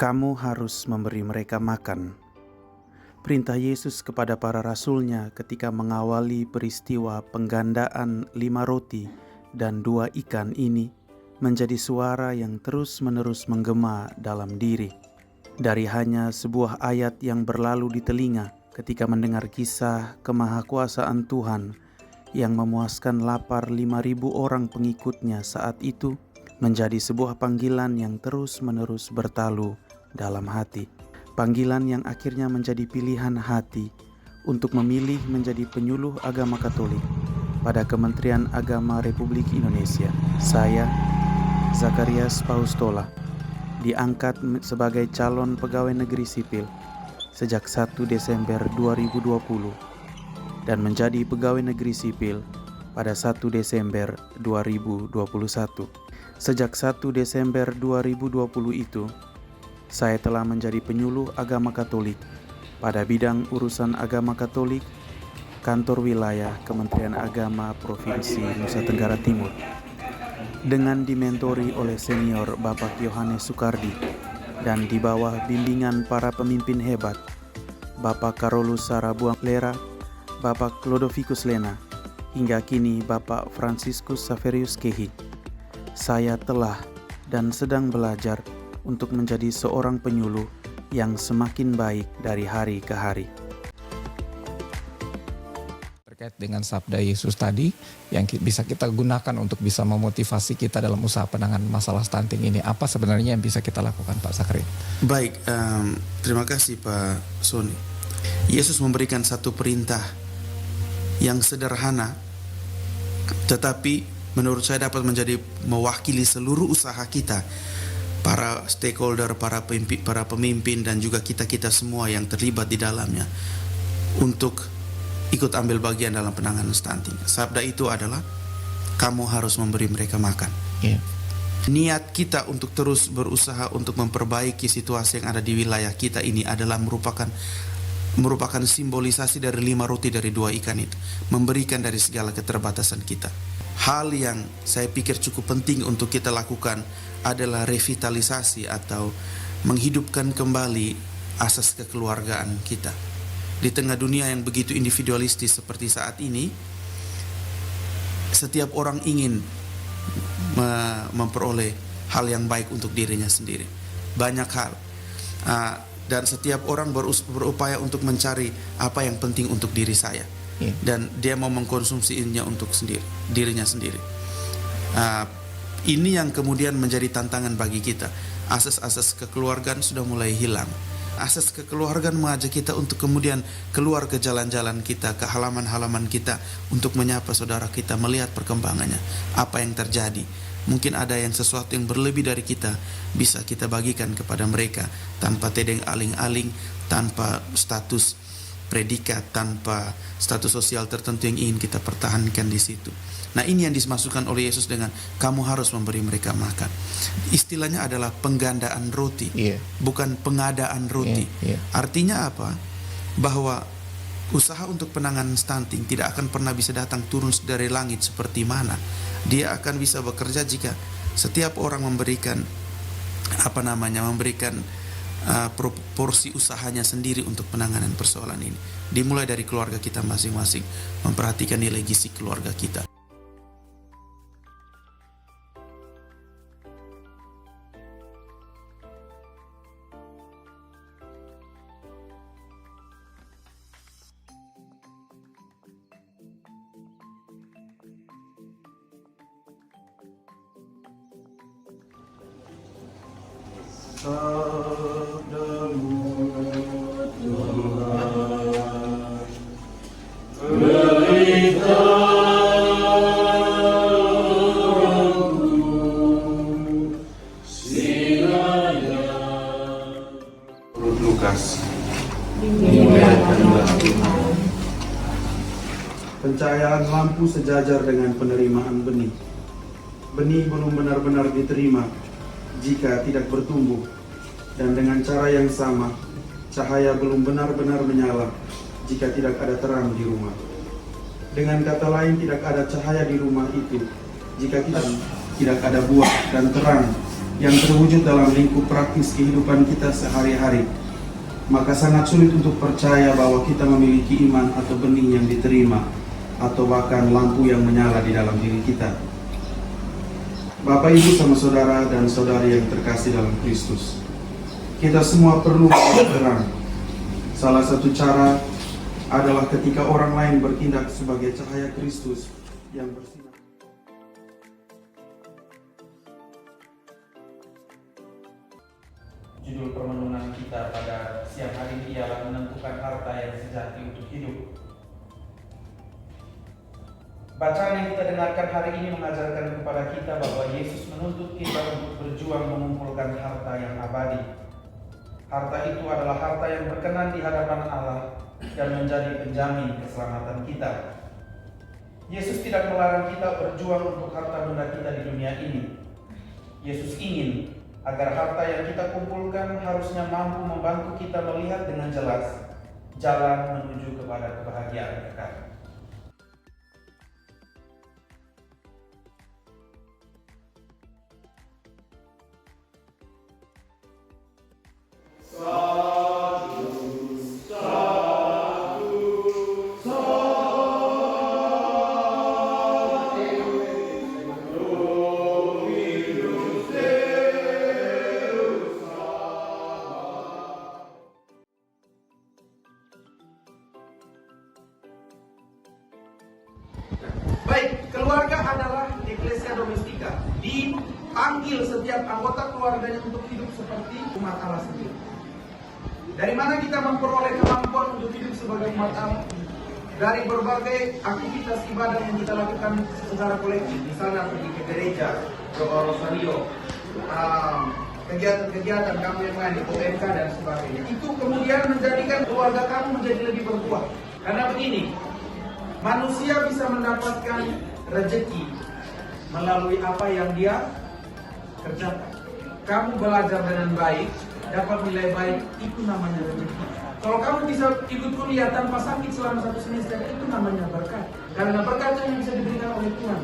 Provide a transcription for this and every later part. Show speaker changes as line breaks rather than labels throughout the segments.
Kamu harus memberi mereka makan. Perintah Yesus kepada para rasul-Nya ketika mengawali peristiwa penggandaan 5 roti dan 2 ikan ini menjadi suara yang terus-menerus menggema dalam diri. Dari hanya sebuah ayat yang berlalu di telinga ketika mendengar kisah kemahakuasaan Tuhan yang memuaskan lapar 5.000 orang pengikutnya saat itu, menjadi sebuah panggilan yang terus-menerus bertalu dalam hati. Panggilan yang akhirnya menjadi pilihan hati untuk memilih menjadi penyuluh agama Katolik pada Kementerian Agama Republik Indonesia. Saya, Zakarias Paustola, diangkat sebagai calon pegawai negeri sipil sejak 1 Desember 2020 dan menjadi pegawai negeri sipil pada 1 Desember 2021. Sejak 1 Desember 2020 itu, saya telah menjadi penyuluh agama Katolik pada bidang urusan agama Katolik, kantor wilayah Kementerian Agama Provinsi Nusa Tenggara Timur, dengan dimentori oleh senior Bapak Yohanes Sukardi dan di bawah bimbingan para pemimpin hebat, Bapak Carolus Sarabuang Lera, Bapak Clodovicus Lena, hingga kini Bapak Franciscus Saverius Kehi. Saya telah dan sedang belajar untuk menjadi seorang penyuluh yang semakin baik dari hari ke hari.
Terkait dengan sabda Yesus tadi yang bisa kita gunakan untuk bisa memotivasi kita dalam usaha penanganan masalah stunting ini, apa sebenarnya yang bisa kita lakukan, Pak Sakri?
Baik, terima kasih Pak Sony. Yesus memberikan satu perintah yang sederhana, tetapi menurut saya dapat menjadi mewakili seluruh usaha kita, para stakeholder, para pemimpin dan juga kita semua yang terlibat di dalamnya untuk ikut ambil bagian dalam penanganan stunting. Sabda itu adalah kamu harus memberi mereka makan. Niat kita untuk terus berusaha untuk memperbaiki situasi yang ada di wilayah kita ini adalah merupakan simbolisasi dari 5 roti dari 2 ikan itu, memberikan dari segala keterbatasan kita. Hal yang saya pikir cukup penting untuk kita lakukan adalah revitalisasi atau menghidupkan kembali asas kekeluargaan kita. Di tengah dunia yang begitu individualistis seperti saat ini, setiap orang ingin memperoleh hal yang baik untuk dirinya sendiri. Banyak hal. Dan setiap orang berupaya untuk mencari apa yang penting untuk diri saya. Dan dia mau mengkonsumsinya untuk dirinya sendiri. Ini yang kemudian menjadi tantangan bagi kita. Asas-asas kekeluargaan sudah mulai hilang. Asas kekeluargaan mengajak kita untuk kemudian keluar ke jalan-jalan kita, ke halaman-halaman kita, untuk menyapa saudara kita, melihat perkembangannya, apa yang terjadi. Mungkin ada yang sesuatu yang berlebih dari kita, bisa kita bagikan kepada mereka tanpa tedeng aling-aling, tanpa status predikat, tanpa status sosial tertentu yang ingin kita pertahankan di situ. Nah, ini yang dimasukkan oleh Yesus dengan kamu harus memberi mereka makan. Istilahnya adalah penggandaan roti, bukan pengadaan roti. Artinya apa? Bahwa usaha untuk penanganan stunting tidak akan pernah bisa datang turun dari langit seperti mana. Dia akan bisa bekerja jika setiap orang memberikan proporsi usahanya sendiri untuk penanganan persoalan ini. Dimulai dari keluarga kita masing-masing, memperhatikan nilai gizi keluarga kita.
Lukas. Pencahayaan lampu sejajar dengan penerimaan benih. Benih belum benar-benar diterima jika tidak bertumbuh, dan dengan cara yang sama, cahaya belum benar-benar menyala jika tidak ada terang di rumah. Dengan kata lain, tidak ada cahaya di rumah itu jika kita tidak ada buah dan terang
yang terwujud dalam lingkup praktis kehidupan kita sehari-hari, maka sangat sulit untuk percaya bahwa kita memiliki iman atau benih yang diterima, atau bahkan lampu yang menyala di dalam diri kita. Bapak, Ibu, sama saudara dan saudari yang terkasih dalam Kristus, kita semua perlu terang. Salah satu cara adalah ketika orang lain bertindak sebagai cahaya Kristus yang bersinar. Judul permenungan kita pada siang hari ini ialah menentukan harta yang sejati untuk hidup. Bacaan yang kita dengarkan hari ini mengajarkan kepada kita bahwa Yesus menuntut kita untuk berjuang mengumpulkan harta yang abadi. Harta itu adalah harta yang berkenan di hadapan Allah dan menjadi penjamin keselamatan kita. Yesus tidak melarang kita berjuang untuk harta benda kita di dunia ini. Yesus ingin agar harta yang kita kumpulkan harusnya mampu membantu kita melihat dengan jelas jalan menuju kepada kebahagiaan kekal. Baik, keluarga adalah Ecclesia Domestica. Dipanggil setiap anggota keluarganya untuk hidup seperti umat Allah sendiri. Dari mana kita memperoleh kemampuan untuk hidup sebagai umat Allah? Dari berbagai aktivitas ibadah yang kita lakukan secara kolektif. Misalnya pergi ke gereja, doa rosario, kegiatan-kegiatan kamu yang lain, OMK dan sebagainya. Itu kemudian menjadikan keluarga kamu menjadi lebih berkuat. Karena begini, manusia bisa mendapatkan rezeki melalui apa yang dia kerjakan. Kamu belajar dengan baik, dapat nilai baik, itu namanya rezeki. Kalau kamu bisa ikut kuliah tanpa sakit selama 1 semester, itu namanya berkat. Karena berkat yang bisa diberikan oleh Tuhan.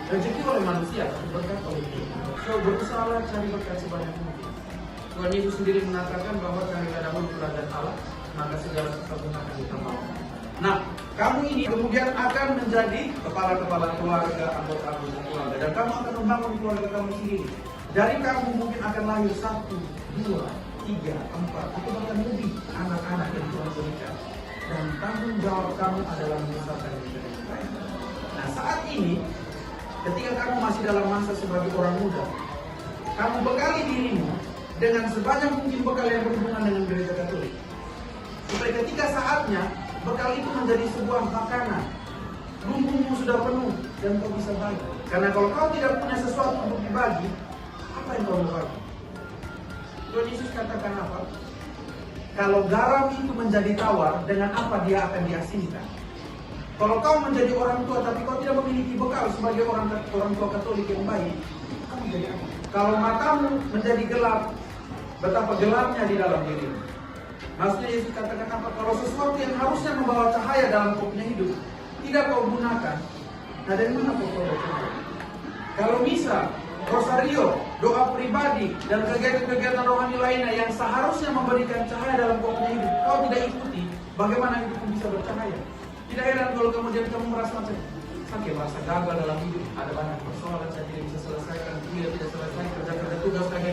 Rezeki oleh manusia, berkat oleh Tuhan. So, berusaha cari berkat sebanyak mungkin. Tuhan Yesus sendiri mengatakan bahwa carilah dahulu kerajaan Allah, maka segala sesuatu akan ditambahkan. Nah, kamu ini kemudian akan menjadi kepala-kepala keluarga, anggota-anggota keluarga, dan kamu akan membangun keluarga kamu sendiri. Dari kamu mungkin akan lahir 1, 2, 3, 4, atau bahkan lebih anak-anak yang Tuhan berikan. Dan tanggung jawab kamu adalah membesarkan mereka. Nah, saat ini, ketika kamu masih dalam masa sebagai orang muda, kamu bekali dirimu dengan sebanyak mungkin bekal yang berhubungan dengan gereja Katolik. Supaya ketika saatnya, bekal itu menjadi sebuah makanan. Lumbungmu sudah penuh dan kau bisa bagi. Karena kalau kau tidak punya sesuatu untuk dibagi, apa yang kau mau bagi? Tuhan Yesus katakan apa? Kalau garam itu menjadi tawar, dengan apa dia akan diasinkan? Kalau kau menjadi orang tua tapi kau tidak memiliki bekal sebagai orang tua Katolik yang baik, kamu jadi apa? Kalau matamu menjadi gelap, betapa gelapnya di dalam dirimu. Maksudnya Yesus katakan apa? Kalau sesuatu yang harusnya membawa cahaya dalam kau punya hidup, tidak kau gunakan, nah dari mana kau cahaya? Kalau misa, rosario, doa pribadi, dan kegiatan-kegiatan rohani lainnya yang seharusnya memberikan cahaya dalam kau punya hidup, kau tidak ikuti, bagaimana hidupmu bisa bercahaya? Tidak heran kalau kemudian kamu merasa macam sakit, merasa gagal dalam hidup, ada banyak persoalan saya tidak bisa selesaikan, tidak selesai, kerja tugas saya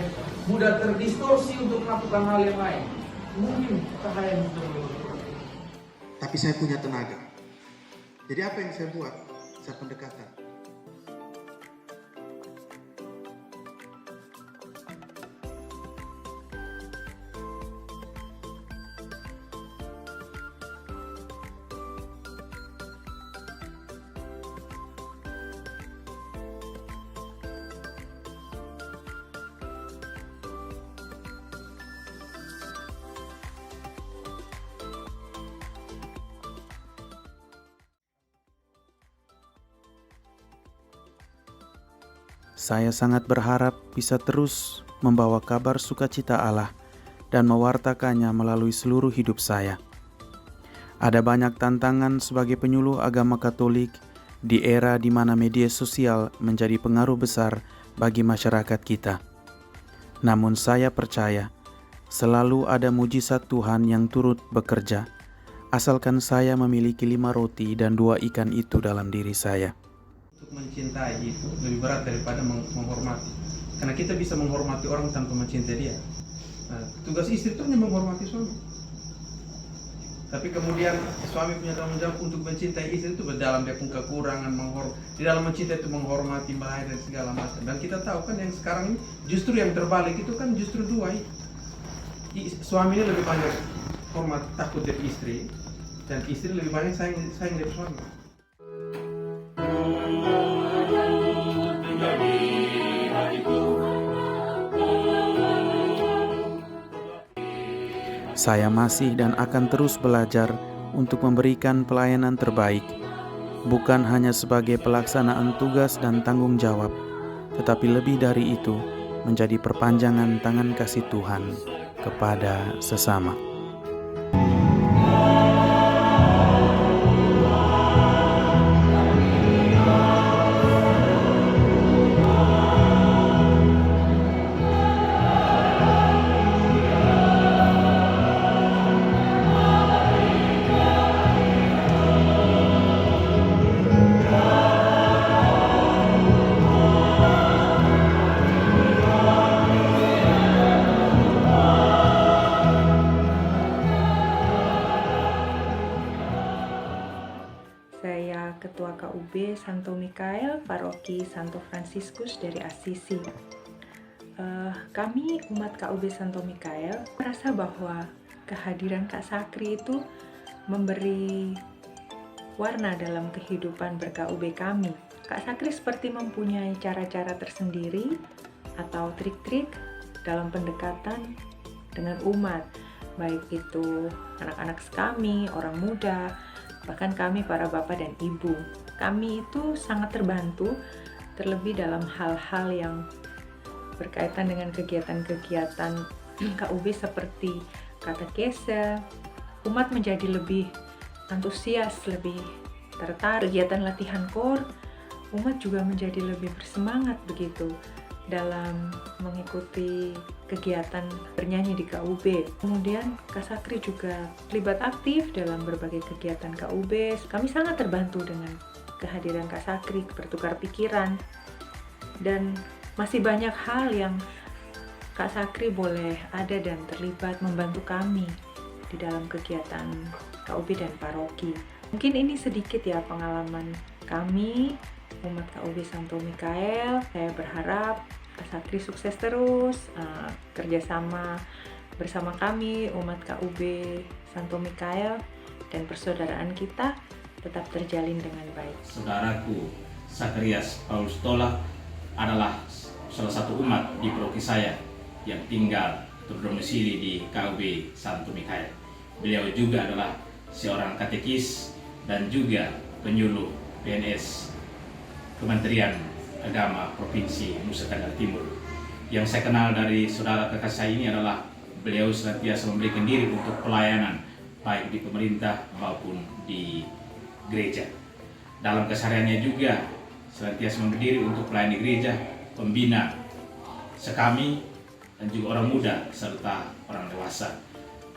mudah terdistorsi untuk melakukan hal yang lain. Mungkin cahaya yang sudah berubah. Tapi saya punya tenaga. Jadi apa yang saya buat? Saya pendekatan.
Saya sangat berharap bisa terus membawa kabar sukacita Allah dan mewartakannya melalui seluruh hidup saya. Ada banyak tantangan sebagai penyuluh agama Katolik di era di mana media sosial menjadi pengaruh besar bagi masyarakat kita. Namun saya percaya selalu ada mujizat Tuhan yang turut bekerja, asalkan saya memiliki 5 roti dan 2 ikan itu dalam diri saya.
Untuk mencintai itu lebih berat daripada menghormati. Karena kita bisa menghormati orang tanpa mencintai dia. Nah, tugas istri itu hanya menghormati suami. Tapi kemudian suami punya tanggung jawab untuk mencintai istri itu dalam dia pun kekurangan, di dalam mencintai itu menghormati, melayani dan segala macam. Dan kita tahu kan yang sekarang ini justru yang terbalik itu kan justru dua. Suami ini lebih banyak hormat takut dari istri, dan istri lebih banyak sayang dari suami.
Saya masih dan akan terus belajar untuk memberikan pelayanan terbaik, bukan hanya sebagai pelaksanaan tugas dan tanggung jawab, tetapi lebih dari itu, menjadi perpanjangan tangan kasih Tuhan kepada sesama.
Saya Ketua KUB Santo Mikael, Paroki Santo Fransiskus dari Assisi. Kami umat KUB Santo Mikael merasa bahwa kehadiran Kak Sakri itu memberi warna dalam kehidupan ber-KUB kami. Kak Sakri seperti mempunyai cara-cara tersendiri atau trik-trik dalam pendekatan dengan umat, baik itu anak-anak kami, orang muda, bahkan kami para bapak dan ibu. Kami itu sangat terbantu, terlebih dalam hal-hal yang berkaitan dengan kegiatan-kegiatan KUB seperti katekese. Umat menjadi lebih antusias, lebih tertarik. Kegiatan latihan kor, umat juga menjadi lebih bersemangat begitu dalam mengikuti kegiatan bernyanyi di KUB. Kemudian Kak Sakri juga terlibat aktif dalam berbagai kegiatan KUB. Kami sangat terbantu dengan kehadiran Kak Sakri, bertukar pikiran, dan masih banyak hal yang Kak Sakri boleh ada dan terlibat membantu kami di dalam kegiatan KUB dan paroki. Mungkin ini sedikit ya pengalaman kami umat KUB Santo Mikael. Saya berharap Kak Sakri sukses terus, kerjasama bersama kami umat KUB Santo Mikael, dan persaudaraan kita tetap terjalin dengan baik.
Saudaraku Sakarias Paulus Tola adalah salah satu umat di paroki saya yang tinggal berdomisili di KUB Santo Mikael. Beliau juga adalah seorang katekis dan juga penyuluh PNS Kementerian Agama Provinsi Nusa Tenggara Timur. Yang saya kenal dari saudara kakak saya ini adalah beliau senantiasa memberikan diri untuk pelayanan baik di pemerintah maupun di gereja. Dalam kesehariannya juga senantiasa memberi diri untuk pelayan di gereja, pembina sekami dan juga orang muda serta orang dewasa,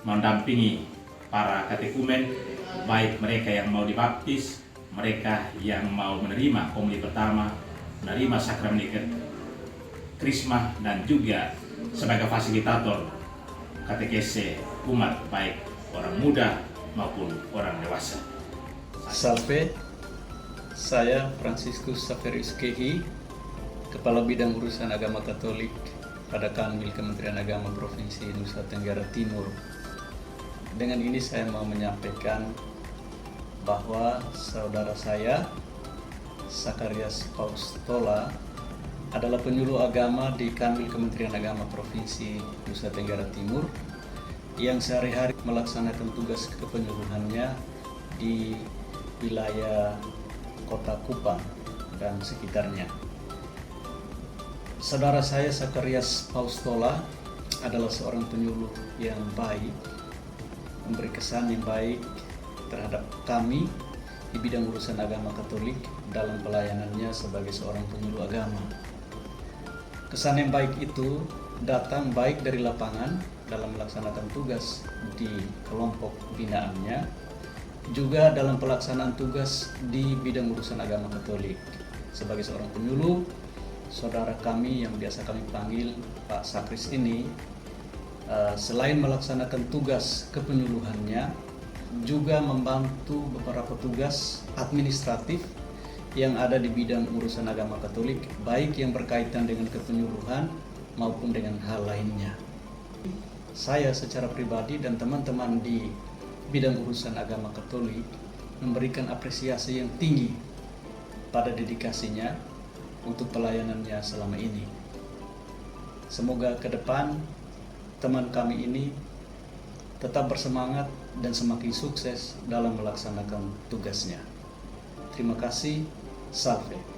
mendampingi para katekumen, baik mereka yang mau dibaptis, mereka yang mau menerima komuni pertama, menerima sakramen krisma, dan juga sebagai fasilitator katekese umat baik orang muda maupun orang dewasa.
Salve, saya Fransiskus Saverius Kehi, Kepala Bidang Urusan Agama Katolik pada Kanwil Kementerian Agama Provinsi Nusa Tenggara Timur. Dengan ini saya mau menyampaikan bahwa saudara saya, Sakarias Paulus Tola, adalah penyuluh agama di Kanwil Kementerian Agama Provinsi Nusa Tenggara Timur yang sehari-hari melaksanakan tugas kepenyuluhannya di wilayah Kota Kupang dan sekitarnya. Saudara saya Sakarias Paulus Tola adalah seorang penyuluh yang baik, memberi kesan yang baik terhadap kami di bidang urusan agama Katolik dalam pelayanannya sebagai seorang penyuluh agama. Kesan yang baik itu datang baik dari lapangan dalam melaksanakan tugas di kelompok binaannya, juga dalam pelaksanaan tugas di bidang urusan agama Katolik. Sebagai seorang penyuluh, saudara kami yang biasa kami panggil Pak Sakris ini, selain melaksanakan tugas kepenyuluhannya, juga membantu beberapa tugas administratif yang ada di bidang urusan agama Katolik, baik yang berkaitan dengan kepenyuluhan maupun dengan hal lainnya. Saya secara pribadi dan teman-teman di bidang urusan agama Katolik memberikan apresiasi yang tinggi pada dedikasinya untuk pelayanannya selama ini. Semoga ke depan teman kami ini tetap bersemangat dan semakin sukses dalam melaksanakan tugasnya. Terima kasih. Salve.